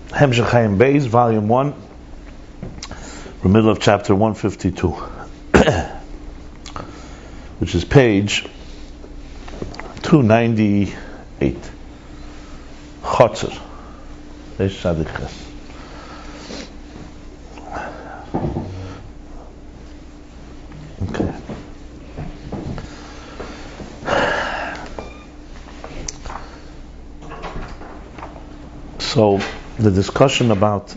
Hemshech Chaim Beis, Volume 1, the middle of chapter 152, which is page 298. Chotzer. Reish Tzadik Ches. Okay. So the discussion about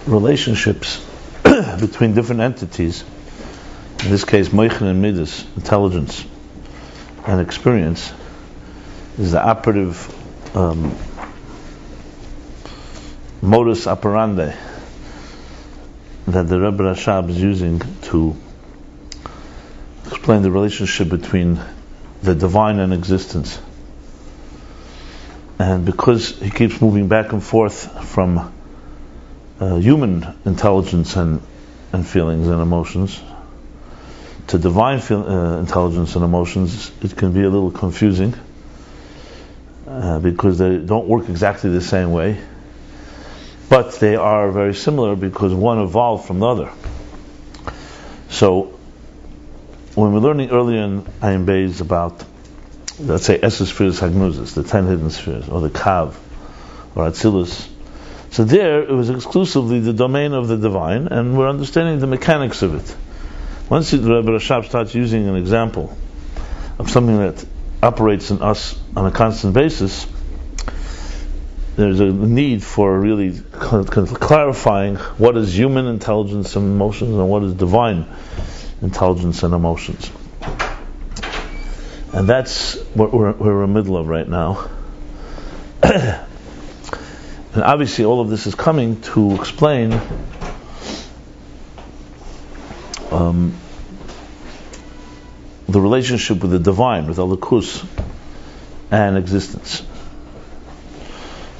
relationships between different entities, in this case Moichin and Midas, intelligence and experience, is the operative modus operandi that the Rebbe Rashab is using to explain the relationship between the divine and existence. And because he keeps moving back and forth from human intelligence and feelings and emotions to divine intelligence and emotions, it can be a little confusing because they don't work exactly the same way, but they are very similar because one evolved from the other. So when we're learning earlier in Ayin Beis about, let's say, Esser Spheres Hagnuzis, the 10 hidden spheres, or the Kav, or Atzilus, so there it was exclusively the domain of the divine, and we're understanding the mechanics of it. Once the Rebbe Rashab starts using an example of something that operates in us on a constant basis, there's a need for really clarifying what is human intelligence and emotions and what is divine intelligence and emotions. And that's what we're in the middle of right now. And obviously all of this is coming to explain the relationship with the divine, with Elokus and existence.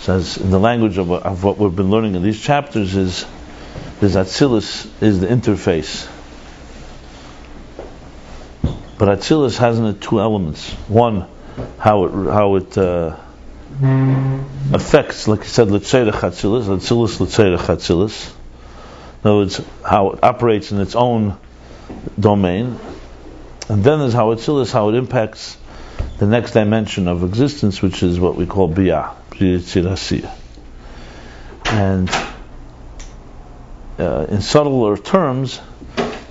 So as in the language of what we've been learning in these chapters is Atzilus is the interface. But Atzilus has in it two elements. One, how it affects, like you said, L'Tzeirech Atzilus, Atzilus L'Tzeirech Atzilus. In other words, how it operates in its own domain. And then there's how Atzilus, how it impacts the next dimension of existence, which is what we call Biyah, B'Yah Tzirasiyah. And in subtler terms,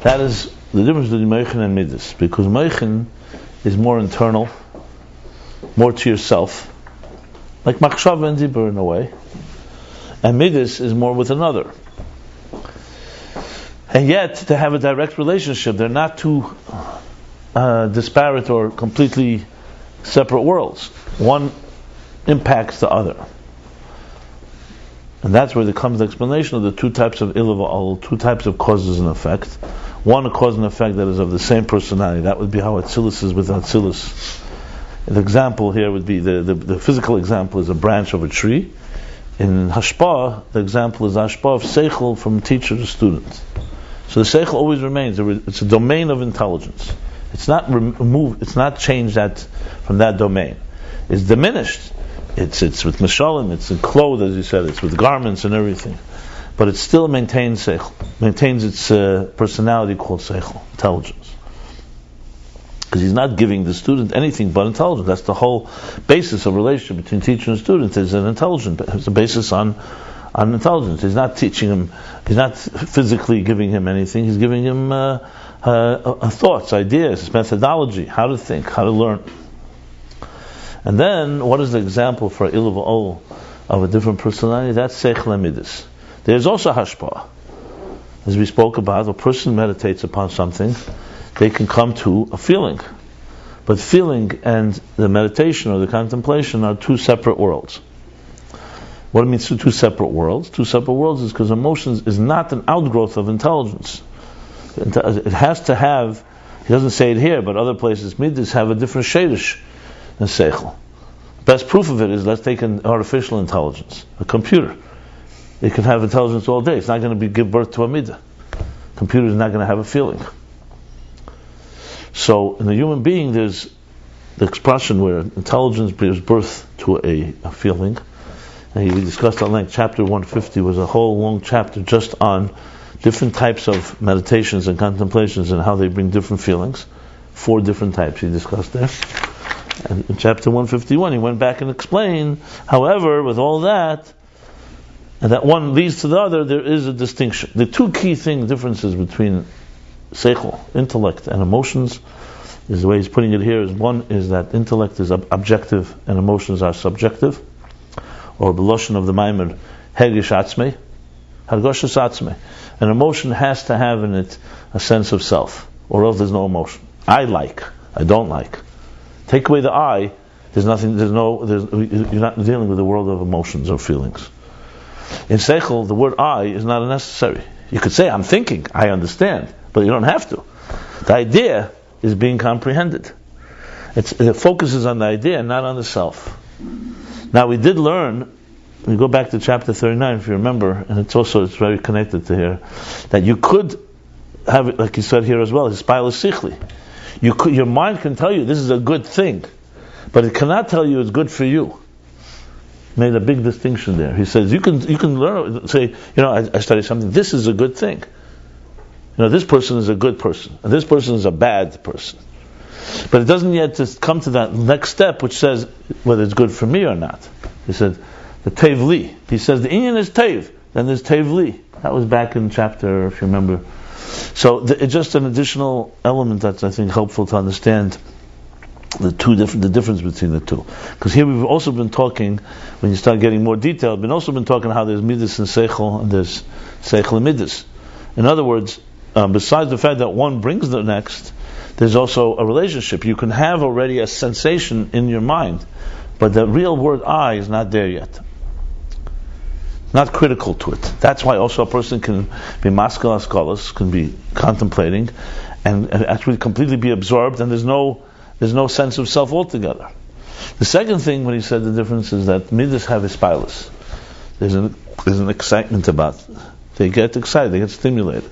that is the difference between Moichin and Midas, because Moichin is more internal, more to yourself, like Machshava and Dibur in a way, and Midas is more with another. And yet, to have a direct relationship, they're not two disparate or completely separate worlds. One impacts the other. And that's where there comes the explanation of the two types of Ilav, two types of causes and effect. One, a cause and effect that is of the same personality. That would be how Atzilus is with Atzilus. The example here would be, the physical example is a branch of a tree. In Hashpah, the example is Hashpah of Seichel from teacher to student. So the Seichel always remains. It's a domain of intelligence. It's not removed. It's not changed from that domain. It's diminished. It's with Meshalim. It's in clothes, as you said. It's with garments and everything. But it still maintains Seichel. Maintains its personality called Seichel, intelligence. Because he's not giving the student anything but intelligence. That's the whole basis of relationship between teacher and student. Is an intelligence. It's a basis on intelligence. He's not teaching him. He's not physically giving him anything. He's giving him thoughts, ideas, methodology, how to think, how to learn. And then, what is the example for Ilav Ol of a different personality? That's Seichel and Midas. There's also Hashpah. As we spoke about, a person meditates upon something, they can come to a feeling. But feeling and the meditation or the contemplation are two separate worlds. What it means two separate worlds? Two separate worlds is because emotions is not an outgrowth of intelligence. It has to have, he doesn't say it here, but other places, Midas have a different shadish than Seichel. Best proof of it is, let's take an artificial intelligence, a computer. It can have intelligence all day. It's not going to give birth to a midah. Computer is not going to have a feeling. So in the human being, there's the expression where intelligence gives birth to a feeling. And we discussed at length, chapter 150 was a whole long chapter just on different types of meditations and contemplations and how they bring different feelings. 4 different types he discussed there. And in chapter 151 he went back and explained, however, with all that, and that one leads to the other, there is a distinction. The 2 key differences between seichel, intellect, and emotions, is the way he's putting it here, is one is that intellect is objective and emotions are subjective, or b'loshen of the Maimer, hergish atzmei, hargoshes atzmei. An emotion has to have in it a sense of self, or else there's no emotion. I don't like. Take away the I, you're not dealing with the world of emotions or feelings. In seichel, the word I is not necessary. You could say, I'm thinking, I understand, but you don't have to. The idea is being comprehended. It focuses on the idea, not on the self. Now we did learn, we go back to chapter 39 if you remember, and it's very connected to here, that you could have it, like he said here as well, hispayla sichli. Your mind can tell you this is a good thing, but it cannot tell you it's good for you. Made a big distinction there. He says you can learn, say, I study something, this is a good thing. This person is a good person, and this person is a bad person. But it doesn't yet just come to that next step which says whether it's good for me or not. He said, the tev li. He says the inyan is tev, then there's tev li. That was back in chapter, if you remember. So it's just an additional element that's, I think, helpful to understand the difference between the two. Because here we've also been talking, when you start getting more detailed, we've also been talking how there's midas and seichel, and there's seichel and midas. In other words, besides the fact that one brings the next, there's also a relationship. You can have already a sensation in your mind, but the real word I is not there yet. Not critical to it. That's why also a person can be maskal askalos, can be contemplating, and actually completely be absorbed, and there's no sense of self altogether. The second thing, when he said the difference, is that midas have hispaylos. There's an excitement about it. They get excited, they get stimulated.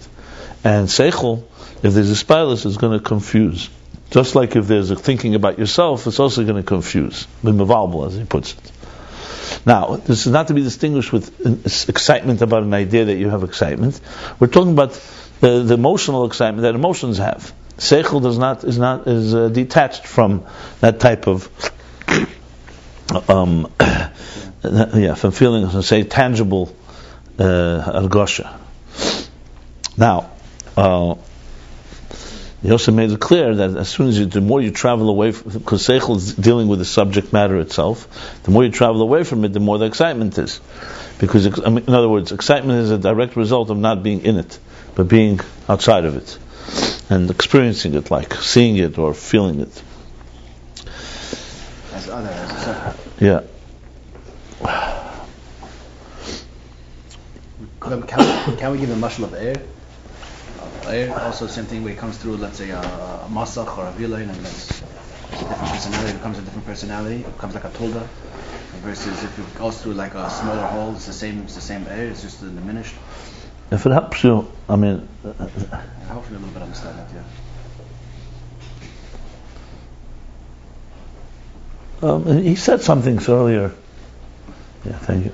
And seichel, if there's hispaylos, is going to confuse. Just like if there's a thinking about yourself, it's also going to confuse. B'mevalbel, as he puts it. Now, this is not to be distinguished with excitement about an idea that you have excitement. We're talking about the emotional excitement that emotions have. Seichel is detached from that type of from feelings, say tangible argosha. Now, he also made it clear that as soon as the more you travel away, because seichel is dealing with the subject matter itself, the more you travel away from it, the more the excitement is. Because, in other words, excitement is a direct result of not being in it, but being outside of it, and experiencing it, like seeing it or feeling it. As a yeah. Can we give a mashal of air? Air, also same thing where it comes through, let's say a masach or a villain, and it's a different personality. It becomes a different personality. It becomes like a tolda. Versus if it goes through like a smaller hole, it's the same air. It's just diminished. If it helps you, I mean, helps me a little bit understand that. Yeah. He said something earlier. Yeah, thank you.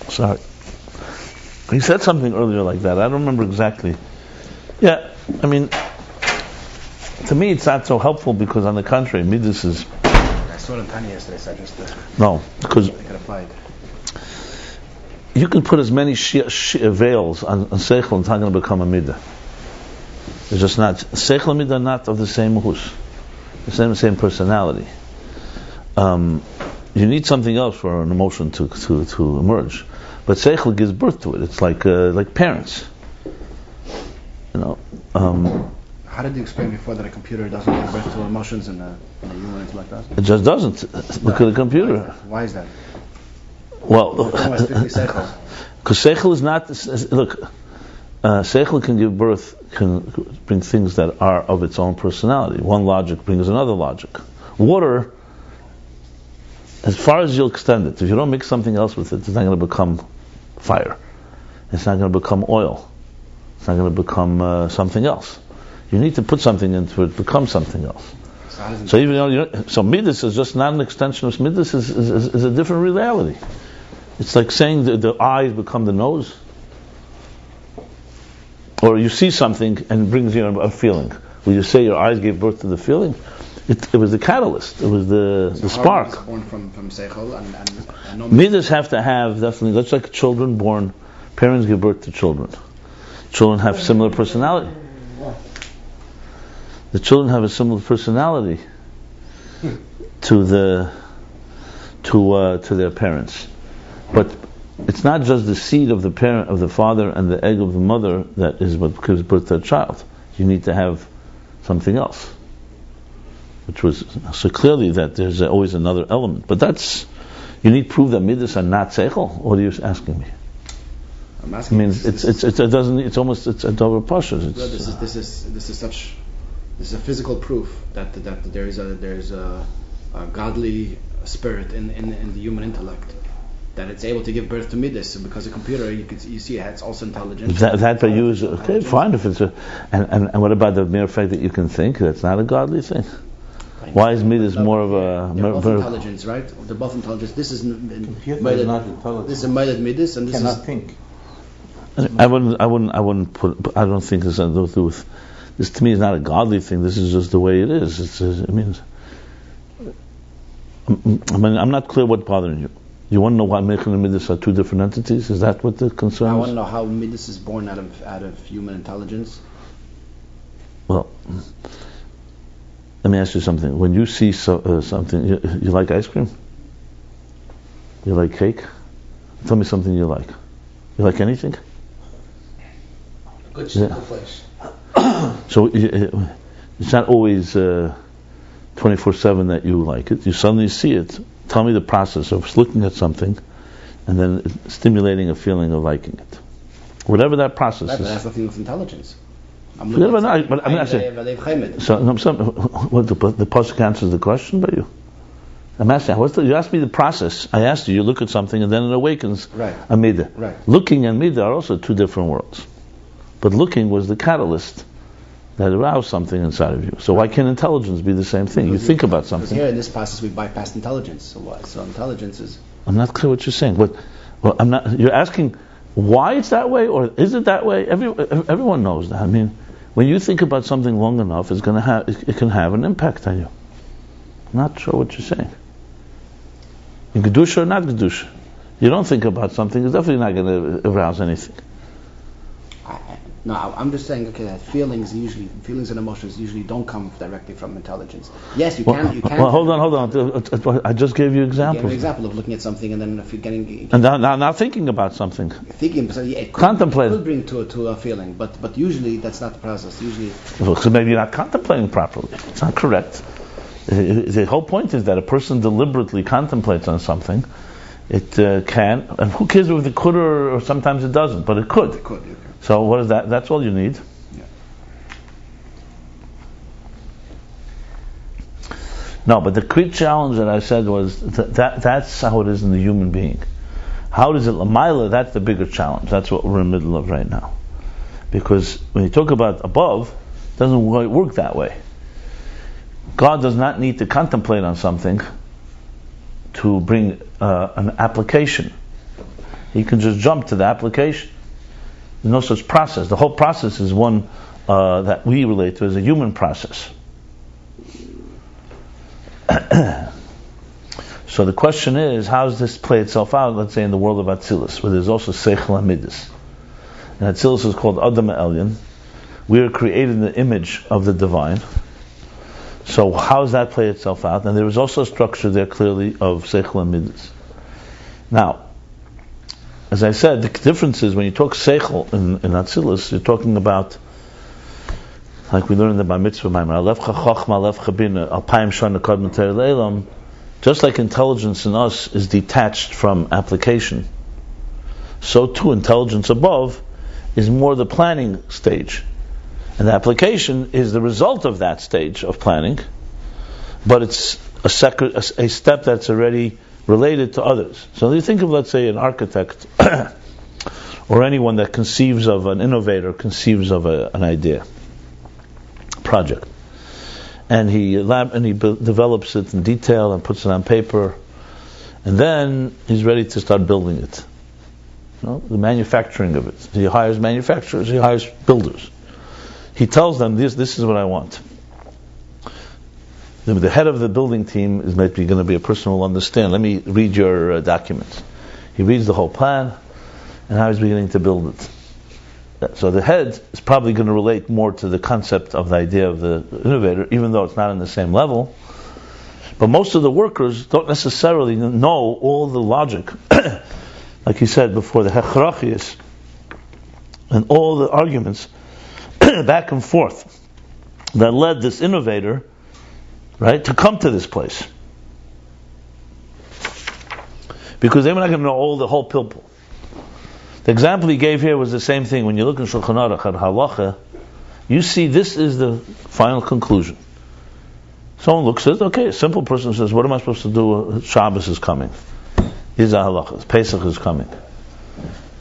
Sorry. He said something earlier like that. I don't remember exactly. Yeah, I mean, to me it's not so helpful because on the contrary, midas is... I saw it in Tanya yesterday, so I just... No, because... You can put as many veils on seichel, it's not going to become a midah. It's just not... Seichel and midah are not of the same hus. The same personality. You need something else for an emotion to emerge. But seichel gives birth to it. It's like parents. How did you explain before that a computer doesn't give birth to emotions and a human intellect does? It just doesn't. Look at a computer. Why is that? Well, because seichel is not. Look, seichel can give birth, can bring things that are of its own personality. One logic brings another logic. Water, as far as you'll extend it, if you don't mix something else with it, it's not going to become fire. It's not going to become oil. It's not going to become something else. You need to put something into it to become something else. So even so midas is just not an extension of midas is a different reality. It's like saying that the eyes become the nose, or you see something and it brings you a feeling. Will you say your eyes gave birth to the feeling? It was the catalyst. It was the spark. So born from seichel and no midas have to have definitely. That's like children born. Parents give birth to children. Children have similar personality. The children have a similar personality to their parents, but it's not just the seed of the parent of the father and the egg of the mother that is what gives birth to a child. You need to have something else, which was so clearly that there's always another element. But that's you need proof that midas are not seichel. What are you asking me? I'm asking. I mean, it doesn't. It's almost a double pasha. This is a physical proof that there's a godly spirit in the human intellect, that it's able to give birth to midas. Because a computer, you see, it's also intelligent. That by you is okay, fine. If it's and what about the mere fact that you can think? That's not a godly thing. Why is midas more of a? They're both intelligence, right? They're both intelligence. This is not intelligent. This is made midas, and this cannot is think. I wouldn't put. I don't think this has to do with. This to me is not a godly thing. This is just the way it is. I'm not clear what's bothering you. You want to know why Mechel and Midas are two different entities? Is that what the concern is? I want to know how midas is born out of human intelligence. Well, let me ask you something. When you see something, you like ice cream? You like cake? Tell me something you like. You like anything? Good place. So it's not always 24/7 that you like it. You suddenly see it. Tell me the process of looking at something and then stimulating a feeling of liking it. Whatever that process is. That has nothing with intelligence. I'm So what the pasuk answers the question by you. I'm asking, you asked me the process. I asked you, you look at something and then it awakens a midah. Right. Looking and midah are also two different worlds. But looking was the catalyst that aroused something inside of you. So why can't intelligence be the same thing? You think about something. Because here in this process we bypassed intelligence. So why? So intelligence is... I'm not clear what you're saying. I'm not. You're asking why it's that way, or is it that way? Everyone knows that. I mean, when you think about something long enough, it can have an impact on you. I'm not sure what you're saying. In Kedusha or not Kedusha? You don't think about something, it's definitely not going to arouse anything. No, I'm just saying, okay, that feelings and emotions usually don't come directly from intelligence. Yes, you can. Well, hold on. I just gave you examples. You gave an example of looking at something and then if you're getting... And now thinking about something. It could bring to a feeling, but usually that's not the process. Usually... So maybe you're not contemplating properly. It's not correct. The whole point is that a person deliberately contemplates on something. It can, and who cares if it could or sometimes it doesn't, but it could. It could. So what is that? That's all you need. Yeah. No, but the quick challenge that I said was that's how it is in the human being. How does it Lamaila? That's the bigger challenge. That's what we're in the middle of right now. Because when you talk about above, it doesn't work that way. God does not need to contemplate on something to bring an application. He can just jump to the application. There's no such process. The whole process is one that we relate to as a human process. So the question is, how does this play itself out, let's say in the world of Atzilus, where there's also Seichel Hamidus. And Atzilus is called Adam Elyon. We are created in the image of the divine. So how does that play itself out? And there is also a structure there clearly of Seichel and Midas. Now, as I said, the difference is when you talk Seichel in Atzilus, you're talking about, like we learned in the Bar Mitzvah Maimer, Alefcha Chochma, Alefcha Bina, Alpayim Shana Kodem Terei Leilam. Just like intelligence in us is detached from application, so too intelligence above is more the planning stage. And the application is the result of that stage of planning, but it's a step that's already related to others. So you think of, let's say, an architect or anyone that conceives of an innovator, conceives of an idea, project. And he develops it in detail and puts it on paper, and then he's ready to start building it. The manufacturing of it. He hires manufacturers, he hires builders. He tells them, this is what I want. The head of the building team is maybe going to be a person who will understand. Let me read your documents. He reads the whole plan, and how he's beginning to build it. So the head is probably going to relate more to the concept of the idea of the innovator, even though it's not on the same level. But most of the workers don't necessarily know all the logic, like he said before, the hechrachis, and all the arguments back and forth that led this innovator, right, to come to this place. Because they were not going to know all the whole pilpul. The example he gave here was the same thing. When you look in Shulchan Aruch at halacha, you see this is the final conclusion. Someone looks, says, okay, a simple person says, what am I supposed to do? Shabbos is coming. These are halachas. Pesach is coming.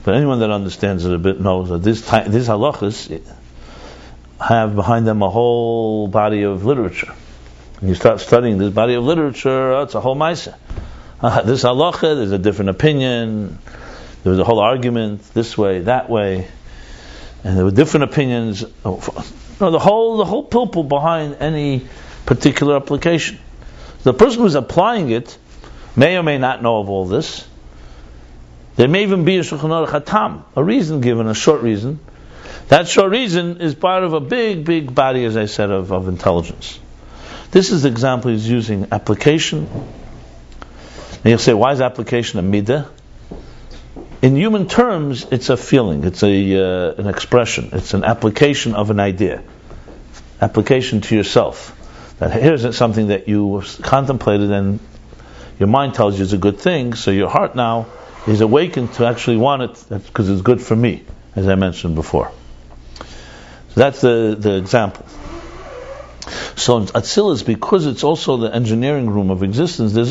But anyone that understands it a bit knows that these halachas have behind them a whole body of literature. When you start studying this body of literature, it's a whole maaseh. This halacha, there's a different opinion. There was a whole argument this way, that way, and there were different opinions. The whole pilpul behind any particular application. The person who's applying it may or may not know of all this. There may even be a Shulchan Aruch hatam, a reason given, a short reason. That short reason is part of a big body, as I said, of intelligence. This is the example he's using, application. And you'll say, why is application a midah? In human terms, it's a feeling, it's an expression, it's an application of an idea. Application to yourself. That here's something that you contemplated and your mind tells you is a good thing, so your heart now is awakened to actually want it because it's good for me, as I mentioned before. So that's the example. So in Atzilus, because it's also the engineering room of existence, there's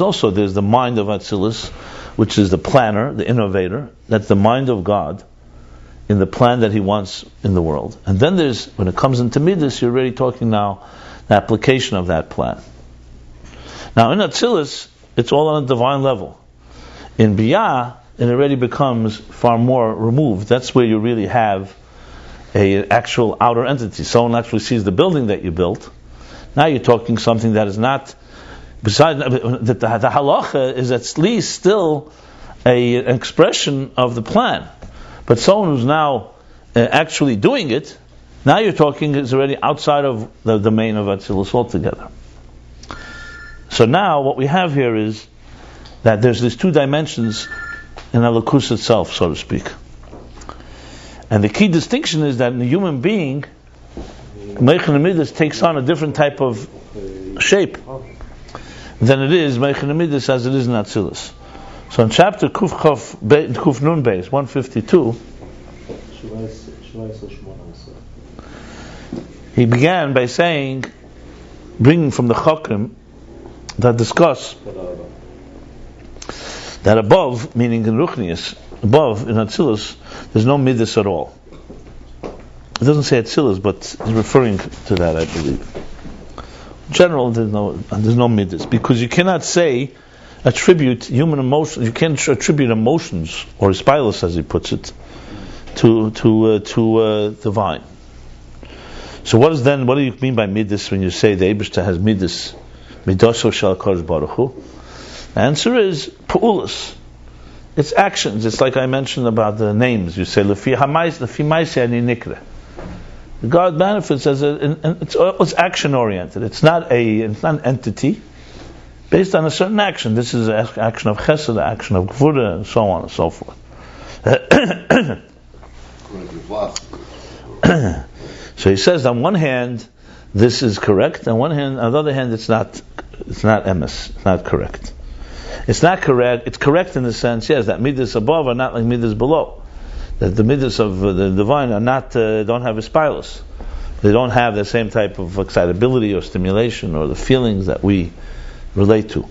the mind of Atzilus, which is the planner, the innovator. That's the mind of God in the plan that He wants in the world. And then when it comes into Midas, you're already talking now the application of that plan. Now in Atzilus, it's all on a divine level. In Biyah, it already becomes far more removed. That's where you really have an actual outer entity. Someone actually sees the building that you built. Now you're talking something that is not, besides that the halacha is at least still an expression of the plan. But someone who's now actually doing it, now you're talking is already outside of the domain of Atzilus altogether. So now what we have here is that there's these two dimensions in Elokus itself, so to speak. And the key distinction is that in the human being, Meichen Midas takes on a different type of shape than it is Meichen Midas as it is in Atzilus. So in chapter Kuf Nun Beis 152, he began by saying, bringing from the Chokrim that discuss that above, meaning in Ruchnius, above in Atzilus, there's no Midas at all. It doesn't say Atzilus, but it's referring to that, I believe. In general, there's no Midas, because you cannot attribute human emotions. You can't attribute emotions, or spilus, as he puts it, to divine. So what do you mean by Midas when you say the Eibishter has Midas, Midaso Shel HaKadosh Baruch Hu? The answer is Pa'ulas. It's actions. It's like I mentioned about the names. You say Lefi Maaseh Ani Nikra. God benefits as it's action oriented. It's not an entity based on a certain action. This is an action of Chesed, action of Gvura, and so on and so forth. So he says, on one hand, this is correct. On the other hand, it's not emes. It's not correct. It's not correct. It's correct in the sense, yes, that midas above are not like midas below. That the midas of the divine are not don't have a spilus. They don't have the same type of excitability or stimulation or the feelings that we relate to.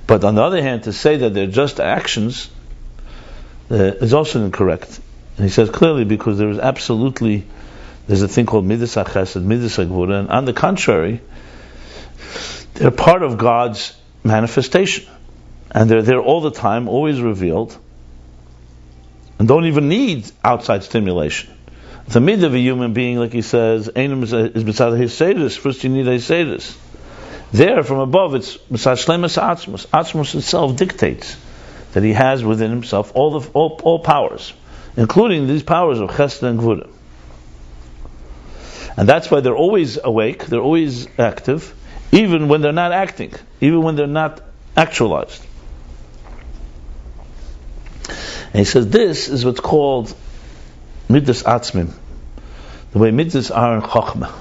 But on the other hand, to say that they're just actions is also incorrect. And he says clearly because there's a thing called Midas HaChesed, Midas HaGvura, and on the contrary, they're part of God's manifestation. And they're there all the time, always revealed, and don't even need outside stimulation. The midah of a human being, like he says, is mitzad heisedus. First you need heisedus. There, from above, it's mitzad shleimus atzmos. Atzmos itself dictates that he has within himself all powers, including these powers of chesed and gvura. And that's why they're always awake, they're always active, even when they're not acting, even when they're not actualized. And he says this is what's called midas atzmim, the way midas are in Chochmah.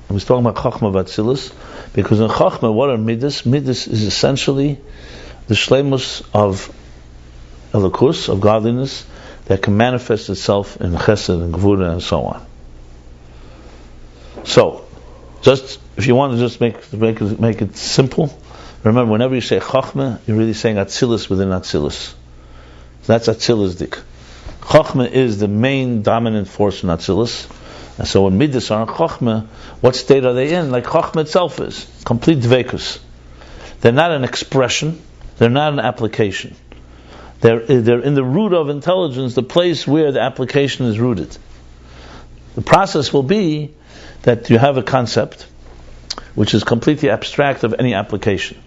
And we're talking about Chochmah Vatzilus, because in Chochmah, what are midas? Midas is essentially the shleimus of elokus, of godliness, that can manifest itself in chesed and gvura and so on. So, just if you want to just make it simple, remember whenever you say Chochmah, you're really saying Atzilus within Atzilus. That's Atzilus dik. Chochmah is the main dominant force in Atzilus. And so when Midas are in Chochmah, what state are they in? Like Chochmah itself is. Complete dveikus. They're not an expression. They're not an application. They're in the root of intelligence, the place where the application is rooted. The process will be that you have a concept which is completely abstract of any application.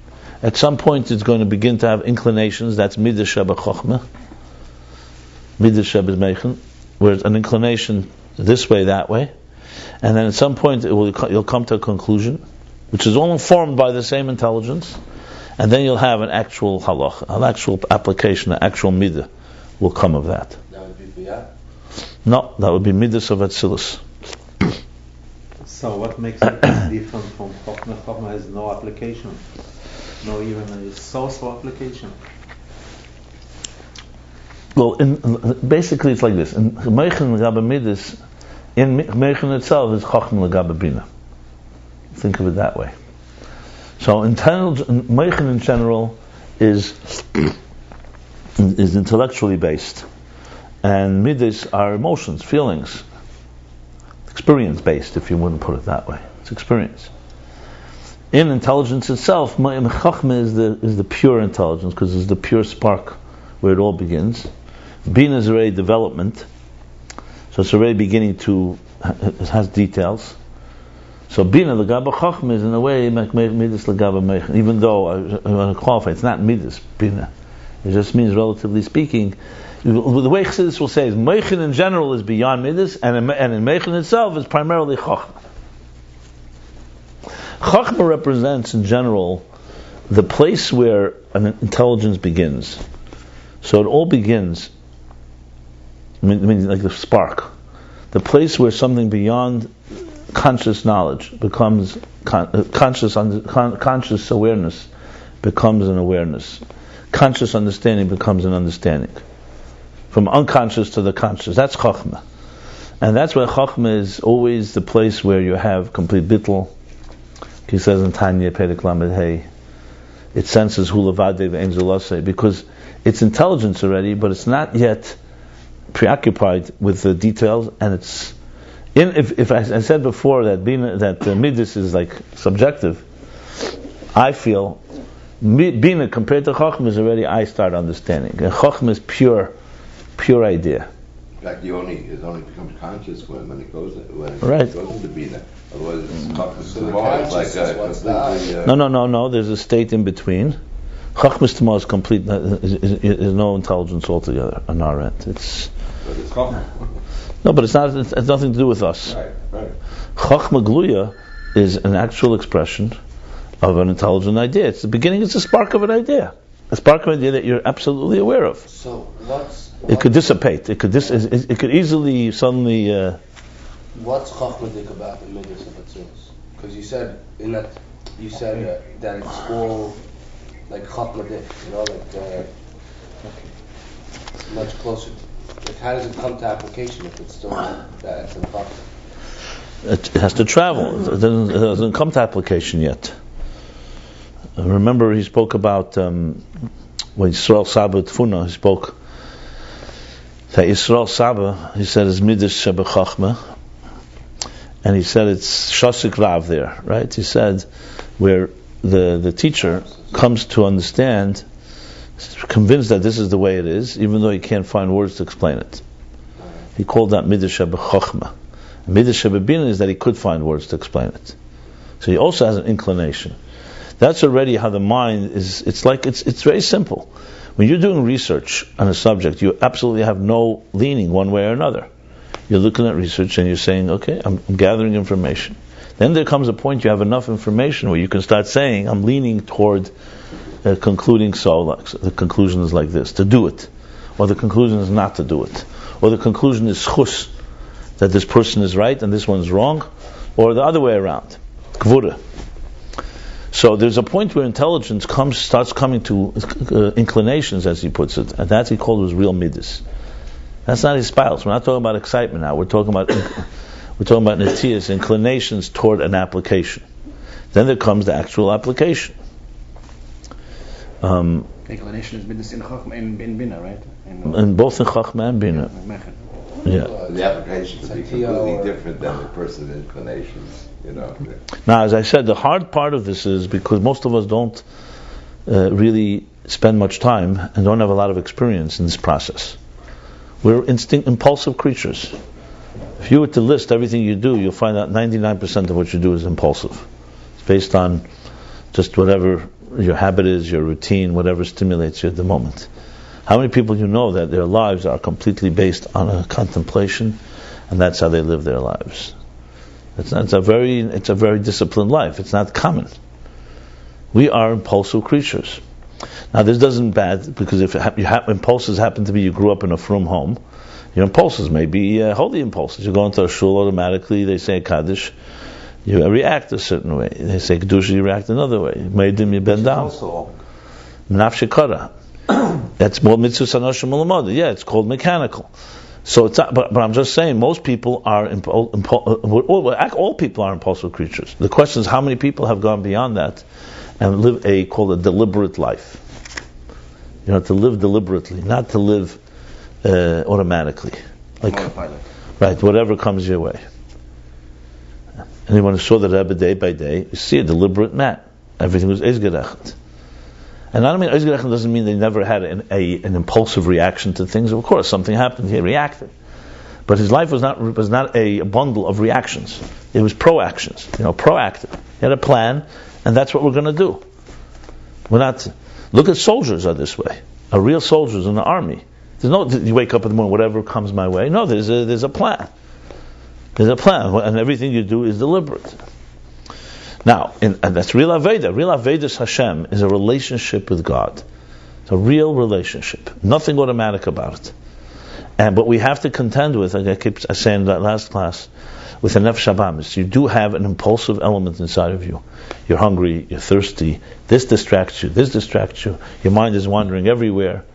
At some point it's going to begin to have inclinations. That's Midas Sheba Chochmah. Midas Sheba Meichen, where it's an inclination this way, that way. And then at some point you'll come to a conclusion, which is all informed by the same intelligence. And then you'll have an actual halach, an actual application, an actual midah will come of that. That would be biyah? No, that would be midas of Atzilus. So what makes it different from Chochmah? Chochmah has no application, no even a source for application. Well, basically it's like this. In Meichen L'Gabe Midas, in Meichen itself is Chochmah L'Gabe Bina. Think of it that way. So Meichen in general is intellectually based, and Midas are emotions, feelings, experience based, if you wouldn't put it that way. It's experience. In intelligence itself, Chochmah is the pure intelligence, because it's the pure spark where it all begins. Bina is already development, so it's already beginning to, it has details. So Bina L'Gaba Chochmah is in a way Midas L'Gaba Meichen, even though I want to qualify, it's not Midas, Bina. It just means, relatively speaking, the way Chassidus will say is Meichen in general is beyond Midas, and in Meichen itself is primarily Chochmah. Chochmah represents in general the place where an intelligence begins. So it all begins, I mean like the spark, the place where something beyond conscious knowledge becomes conscious awareness becomes an awareness. Conscious understanding becomes an understanding. From unconscious to the conscious. That's Chochmah. And that's why Chochmah is always the place where you have complete bittul. He says in Tanya, Perek Lamed Hey, it senses Hu Levadei V'Ein Zulosei, because it's intelligence already, but it's not yet preoccupied with the details, and it's if I said before that Midas is like subjective, I feel Bina compared to Chochmah is already I start understanding. And Chochmah is pure idea. Like the only becomes conscious when it goes Right. It goes into Bina. Otherwise it's Chochmah. So the It's like No. There's a state in between. Chochmah Tama is complete. Is no intelligence altogether on our end. But it's Chochmah. No, but it's not. It has nothing to do with us. Right. Chochmah Gluya is an actual expression of an intelligent idea. It's the beginning. It's a spark of an idea. A spark of an idea that you're absolutely aware of. So it could dissipate. It could easily suddenly. what's Chochmah about the Midas of Atzilus? Because you said that it's all like Chochmah dik, much closer. Like, how does it come to application if it's still that's in Chochmah? It has to travel. It doesn't come to application yet. Remember, he spoke about when Yisrael Sabbath Tfuna. He spoke that Yisrael Saba, he said, is Midas Sheba Chachma, and he said it's Shasik Rav there, right? He said where the teacher comes to understand, convinced that this is the way it is, even though he can't find words to explain it. He called that Midas Sheba Chachma. Midas Sheba Bina is that he could find words to explain it. So he also has an inclination. That's already how the mind is. It's very simple. When you're doing research on a subject, you absolutely have no leaning one way or another. You're looking at research and you're saying, okay, I'm gathering information. Then there comes a point you have enough information where you can start saying, I'm leaning toward concluding so, like, the conclusion is like this, to do it. Or the conclusion is not to do it. Or the conclusion is chus, that this person is right and this one's wrong. Or the other way around, kvura. So there's a point where intelligence starts coming to inclinations, as he puts it, and that he called was real midas. That's not his spiles. We're not talking about excitement now. We're talking about netias, inclinations toward an application. Then there comes the actual application. Inclination is midas in Chachma in Bina, right? In both in Chachma and Bina. Yeah. The application could be completely different than the person's inclinations, Now, as I said, the hard part of this is because most of us don't really spend much time and don't have a lot of experience in this process. We're impulsive creatures. If you were to list everything you do, you'll find out 99% of what you do is impulsive. It's based on just whatever your habit is, your routine, whatever stimulates you at the moment. How many people you know that their lives are completely based on a contemplation, and that's how they live their lives? It's a very disciplined life. It's not common. We are impulsive creatures. Now, this doesn't bad because if impulses happen to be you grew up in a frum home, your impulses may be holy impulses. You go into a shul automatically, they say Kaddish, you react a certain way. They say Kedusha, you react another way. Meidim, you bend down. Nafshikara. That's more mitzvah sanoshim ulamada. Yeah, it's called mechanical. So it's not, but I'm just saying, most people are all people are impulsive creatures. The question is, how many people have gone beyond that and live called a deliberate life? To live deliberately, not to live automatically, like right, whatever comes your way. Anyone who saw the Rebbe day by day, you see a deliberate man. Everything was eizgerecht. And I don't mean eizgerecht doesn't mean they never had an impulsive reaction to things. Of course, something happened, he reacted. But his life was not a bundle of reactions. It was proactions, proactive. He had a plan, and that's what we're going to do. We're not. Look at soldiers are this way. A real soldiers in the army. There's no you wake up in the morning, whatever comes my way. No, there's a plan. There's a plan, and everything you do is deliberate. Now, and that's real Aveda. Real Aveda's Hashem is a relationship with God. It's a real relationship. Nothing automatic about it. But we have to contend with, like I keep saying in that last class, with a nefesh habamis. You do have an impulsive element inside of you. You're hungry, you're thirsty, this distracts you, your mind is wandering everywhere.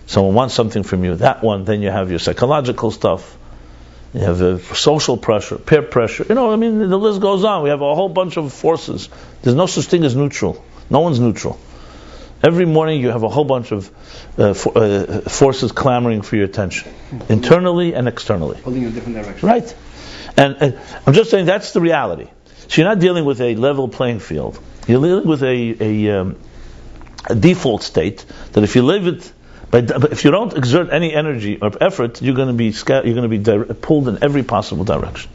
Someone wants something from you, that one, then you have your psychological stuff. You have social pressure, peer pressure. The list goes on. We have a whole bunch of forces. There's no such thing as neutral. No one's neutral. Every morning you have a whole bunch of forces clamoring for your attention, internally and externally. Pulling you in different directions. Right. And I'm just saying that's the reality. So you're not dealing with a level playing field. You're dealing with a default state that if you live it, but if you don't exert any energy or effort, you're going to be pulled in every possible direction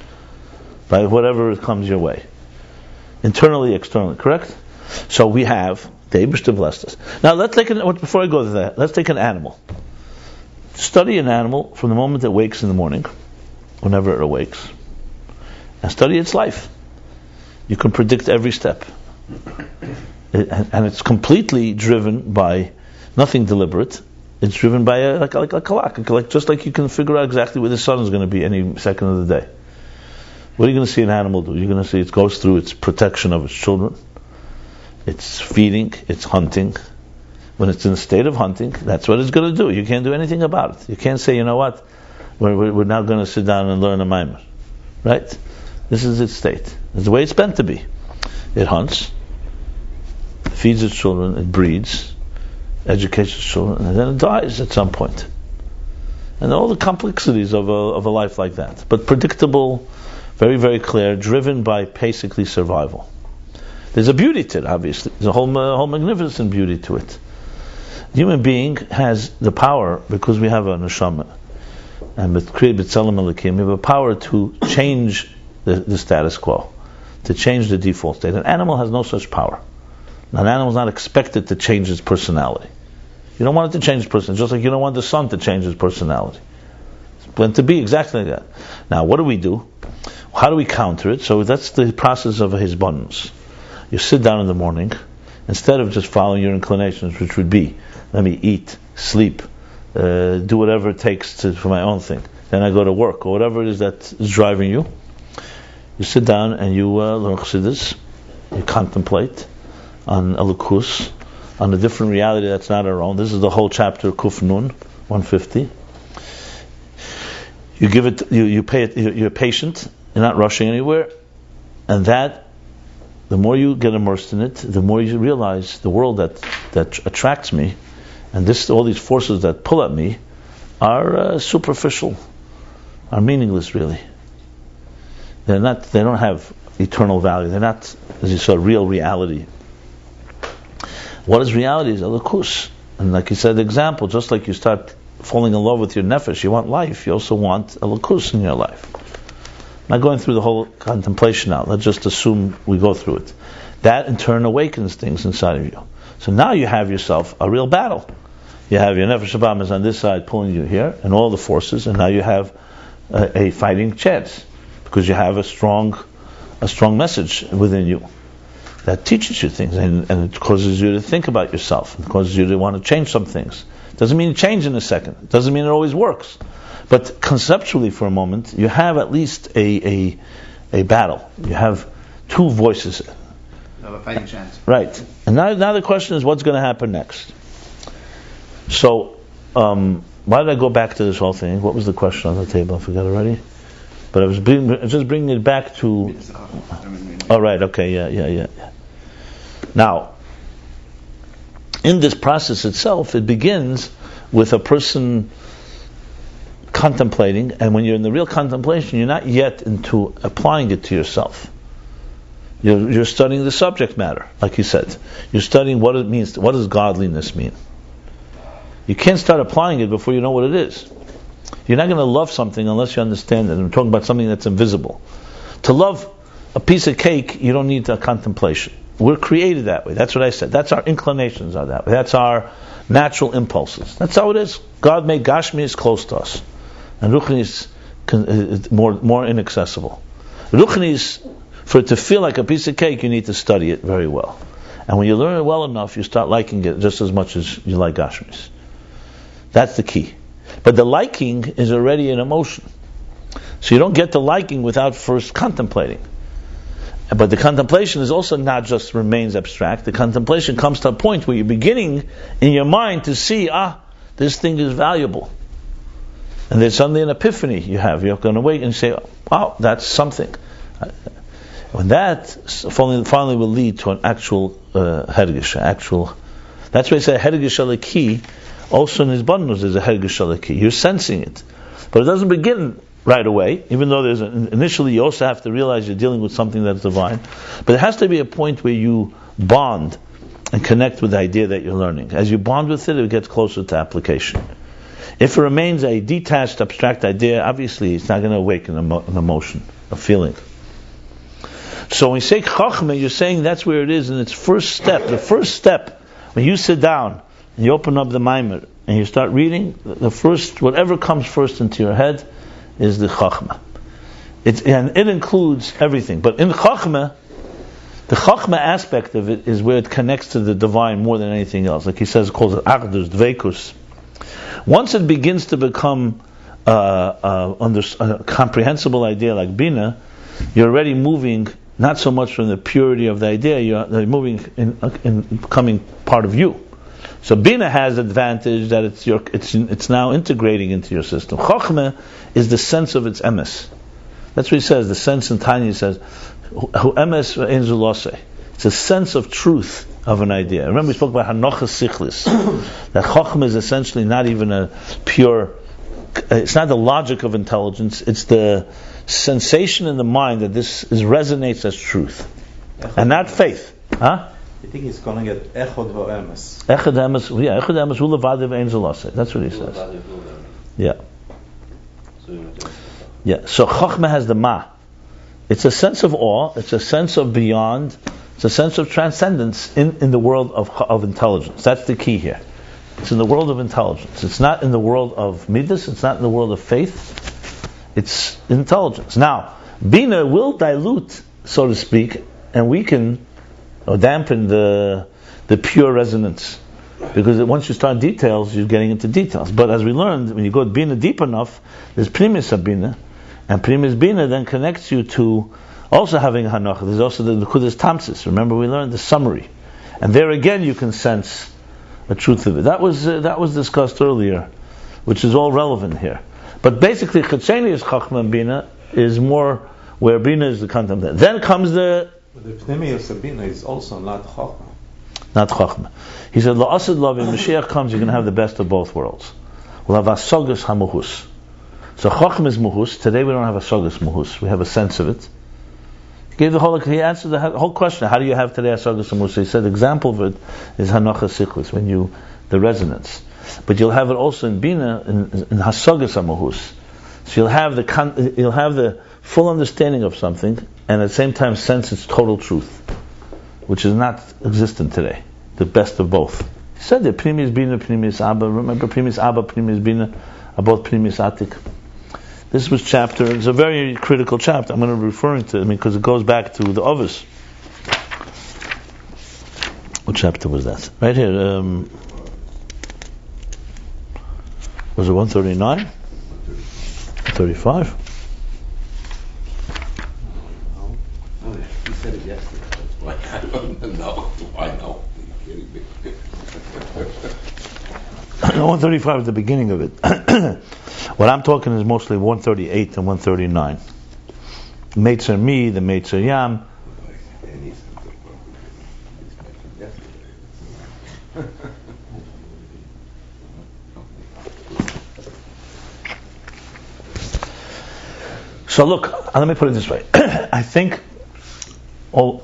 by whatever comes your way, internally, externally. Correct? So we have the Eibishter blessed us. Now before I go to that, let's take an animal. Study an animal from the moment it wakes in the morning, whenever it awakes, and study its life. You can predict every step, and it's completely driven by nothing deliberate. It's driven by like a clock, just like you can figure out exactly where the sun is going to be any second of the day. What are you going to see an animal do? You're going to see it goes through its protection of its children, it's feeding, it's hunting. When it's in a state of hunting, that's what it's going to do. You can't do anything about it. You can't say, you know what, we're now going to sit down and learn a maimer. Right? This is its state. It's the way it's meant to be. It hunts, feeds its children, it breeds, educates its children, and then it dies at some point. and all the complexities of a life like that. But predictable, very, very clear, driven by basically survival. There's a beauty to it, obviously. There's a whole magnificent beauty to it. The human being has the power, because we have a neshama, and with Kriyat B'Tselem Elokim, we have a power to change the status quo, to change the default state. An animal has no such power. An animal is not expected to change its personality. You don't want it to change its personality, just like you don't want the sun to change its personality. It's meant to be exactly like that. Now, what do? How do we counter it? So that's the process of his abundance. You sit down in the morning, instead of just following your inclinations, which would be, let me eat, sleep, do whatever it takes for my own thing. Then I go to work, or whatever it is that is driving you. You sit down and you learn Chassidus, you contemplate on Elokus, on a different reality that's not our own. This is the whole chapter, Kuf Nun, 150. You give it, you pay it, you're patient, you're not rushing anywhere, and that, the more you get immersed in it, the more you realize the world that attracts me, and all these forces that pull at me, are superficial, are meaningless really. They don't have eternal value. They're not, as you saw, real reality. What is reality is Elokus. And like you said, the example, just like you start falling in love with your nefesh, you want life, you also want Elokus in your life. I'm not going through the whole contemplation now. Let's just assume we go through it. That in turn awakens things inside of you. So now you have yourself a real battle. You have your nefesh habahamis on this side pulling you here, and all the forces, and now you have a fighting chance, because you have a strong message within you that teaches you things, and it causes you to think about yourself. It causes you to want to change some things. It doesn't mean change in a second. It doesn't mean it always works. But conceptually, for a moment, you have at least a battle. You have two voices. You have a fighting chance. Right. And now the question is, what's going to happen next? So, why did I go back to this whole thing? What was the question on the table? I forgot already. But I was just bringing it back to... Oh, right. Okay. Yeah. Now, in this process itself, it begins with a person contemplating, and when you're in the real contemplation, you're not yet into applying it to yourself. You're studying the subject matter, like you said. You're studying what it means. What does godliness mean? You can't start applying it before you know what it is. You're not going to love something unless you understand it. I'm talking about something that's invisible. To love a piece of cake, you don't need a contemplation. We're created that way. That's what I said. That's our inclinations are that way. That's our natural impulses. That's how it is. God made Gashmi close to us, and Ruchni is more inaccessible. Ruchni is, for it to feel like a piece of cake, you need to study it very well. And when you learn it well enough, you start liking it just as much as you like Gashmis. That's the key. But the liking is already an emotion. So you don't get the liking without first contemplating. But the contemplation is also not just remains abstract. The contemplation comes to a point where you're beginning in your mind to see, this thing is valuable. And there's suddenly an epiphany you have. You're going to wait and say, wow, that's something. When that finally will lead to an actual hergish, that's why I say hergish aleki. Also in his bandnus there's a hergish aleki. You're sensing it, but it doesn't begin right away. Even though initially you also have to realize you're dealing with something that's divine, but there has to be a point where you bond and connect with the idea that you're learning. As you bond with it, it gets closer to application. If it remains a detached, abstract idea, obviously it's not going to awaken an emotion, a feeling. So when you say Chachma, you're saying that's where it is in its first step. The first step, when you sit down and you open up the Maimer and you start reading, the first, whatever comes first into your head is the Chachma. And it includes everything. But in Chachma, the Chachma aspect of it is where it connects to the divine more than anything else. Like he says, it calls it Achdus, Dveikus. Once it begins to become a comprehensible idea like Bina, you're already moving not so much from the purity of the idea, you're moving in becoming part of you. So Bina has the advantage that it's now integrating into your system. Chochmah is the sense of its emes. That's what he says. The sense in Tanya says, "Hu emes ve'ein zuloseh." It's a sense of truth of an idea. Remember we spoke about Hanochas Sichlis. That Chochmah is essentially not even a pure it's not the logic of intelligence, it's the sensation in the mind that this resonates as truth. And not faith. Huh? I think he's calling it Echad V'Emes. Echad Emes, yeah, Echad Emes Hu Levad V'Ein Zelase. That's what he says. Yeah. Yeah. So Chochmah has the Ma. It's a sense of awe. It's a sense of beyond. It's a sense of transcendence in the world of intelligence. That's the key here. It's in the world of intelligence. It's not in the world of midas. It's not in the world of faith. It's intelligence. Now, Bina will dilute, so to speak, and weaken or dampen the pure resonance. Because once you start details, you're getting into details. But as we learned, when you go Bina deep enough, there's Primis Bina, and Primis Bina then connects you to also having Hanoch. There's also the Nekudas Tamsis. Remember, we learned the summary, and there again you can sense the truth of it. That was discussed earlier, which is all relevant here. But basically, Chetzenius Chachma and Bina is more where Bina is the content. Then comes the Pnimius of Bina is also not Chachma. Not Chachma. He said, La'asad Lav, when Mashiach comes, you're going to have the best of both worlds. We'll have Asagas HaMuhus. So Chachma is Muhus. Today we don't have Asagas Muhus. We have a sense of it. He answered the whole question. How do you have today Asagas HaMuhus? He said, the example of it is Hanocha Sichlis, the resonance. But you'll have it also in Bina, in Hasagas HaMuhus. So you'll have the full understanding of something, and at the same time sense its total truth, which is not existent today. The best of both. He said that Primis Bina, Primis Abba. Remember, Primis Abba, Primis Bina are both Primis Atik. This was chapter. It's a very critical chapter. I'm going to be referring to it because it goes back to the Ovis. What chapter was that? Right here. Was it 139? 135? He said it yesterday. That's why I don't know. I know. Are you kidding me? 135 is the beginning of it. What I'm talking is mostly 138 and 139. Meitzer Mi, the Meitzer Yam. So look, let me put it this way. I think the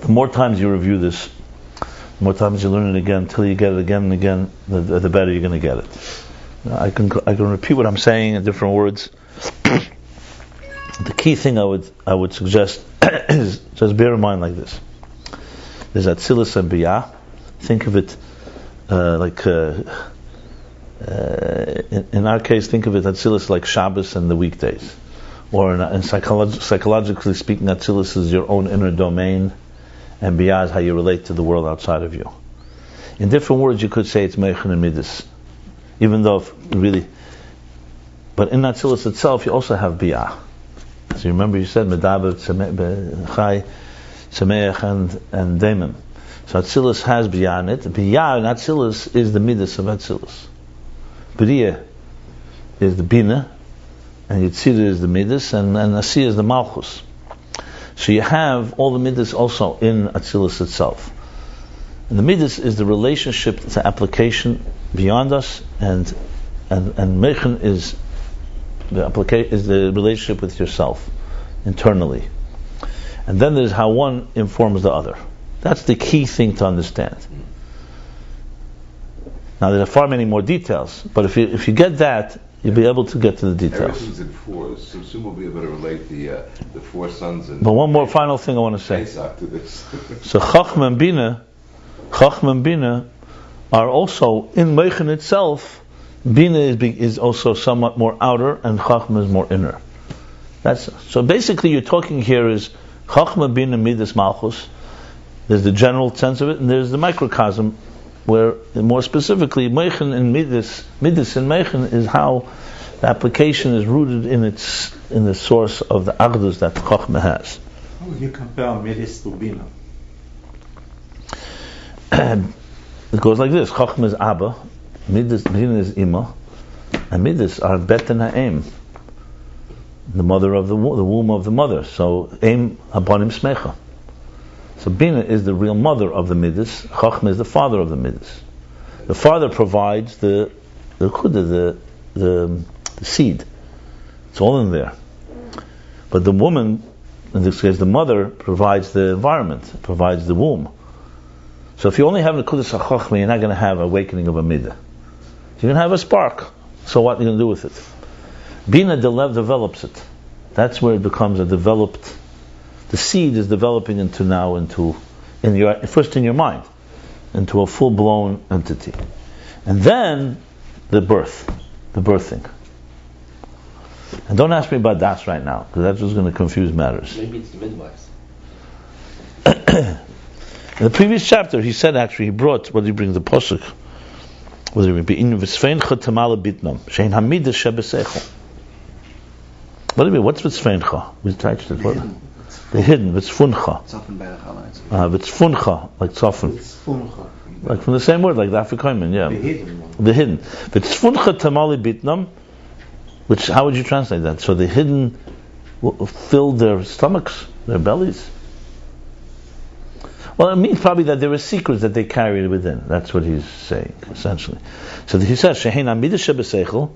more times you review this, the more times you learn it again, until you get it again and again, the better you're going to get it. I can repeat what I'm saying in different words. The key thing I would suggest is just bear in mind like this. There's Atzilus and Biyah. Think of it in our case, think of it Atzilus like Shabbos and the weekdays. Or in psychologically speaking, Atzilus is your own inner domain, and Biyah is how you relate to the world outside of you. In different words, you could say it's Meichen and Midas. Even though but in Atzilus itself, you also have Biyah. So you remember you said Medaber, Chai, Sameach, and Daimim. So Atzilus has Biyah in it. Biyah in Atzilus is the Midas of Atzilus. B'riyah is the Bina, and Yitzira is the Midas, and Asiyah is the Malchus. So you have all the Midas also in Atzilus itself. And the Midas is the relationship to application beyond us, and Meichen is the relationship with yourself internally. And then there's how one informs the other. That's the key thing to understand. Now there are far many more details, but if you get that, you'll be able to get to the details. Everything's in fours, so soon we'll be able to relate the four sons and. But one more final thing I want to say. To this. So Chachma and Bina are also in Meichen itself. Bina is also somewhat more outer, and Chachma is more inner. So basically, you're talking here is Chachma, Bina, Midas, Malchus. There's the general sense of it, and there's the microcosm, where more specifically Meichen and Midas and Meichen is how the application is rooted in the source of the Agdus that Chachma has. How would you compare Midas to Bina? It goes like this: Chachma is Abba, Bina is Ima, and Midas are Bet and Ha'em, the mother of the womb of the mother. So Aim Abanim Smecha. So Bina is the real mother of the Midas. Chachma is the father of the Midas. The father provides the the seed. It's all in there. But the woman, in this case the mother, provides the environment, provides the womb. So if you only have the Nekudas HaChochma, you're not going to have awakening of a midah. You're going to have a spark. So what are you going to do with it? Bina develops it. That's where it becomes a developed. The seed is developing first in your mind, into a full-blown entity, and then the birthing. And don't ask me about das right now, because that's just going to confuse matters. Maybe it's the midwives. In the previous chapter, he said he brought, what did he bring, the posuk? What did he bring? What do you mean? What's v'tzfeincha? We touched it. The hidden, v'tzfuncha. V'tzfuncha, like tzofun. Like from the same word, like the Afrikaans, yeah. The hidden. V'tzfuncha tamali bitnam, which, how would you translate that? So the hidden filled their stomachs, their bellies. Well, it means probably that there were secrets that they carried within. That's what he's saying, essentially. So he says, Shehein amidah shebeseichel,